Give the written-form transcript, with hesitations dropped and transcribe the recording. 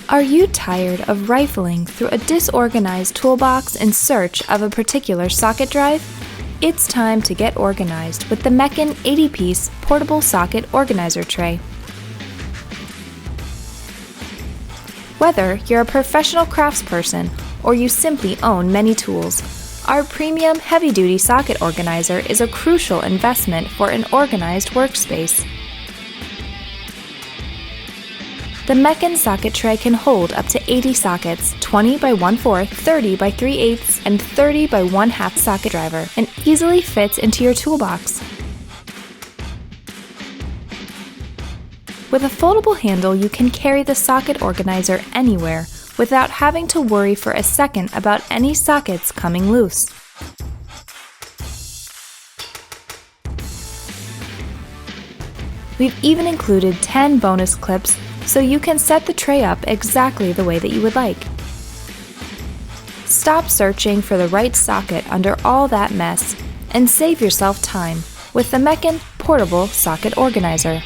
Are you tired of rifling through a disorganized toolbox in search of a particular socket drive? It's time to get organized with the Mechan 80-piece portable socket organizer tray. Whether you're a professional craftsperson or you simply own many tools, our premium heavy-duty socket organizer is a crucial investment for an organized workspace. The Mechan socket tray can hold up to 80 sockets, 20 by 1/4, 30 by 3/8, and 30 by 1/2 socket driver, and easily fits into your toolbox. With a foldable handle, you can carry the socket organizer anywhere without having to worry for a second about any sockets coming loose. We've even included 10 bonus clips so you can set the tray up exactly the way that you would like. Stop searching for the right socket under all that mess and save yourself time with the Mechan Portable Socket Organizer.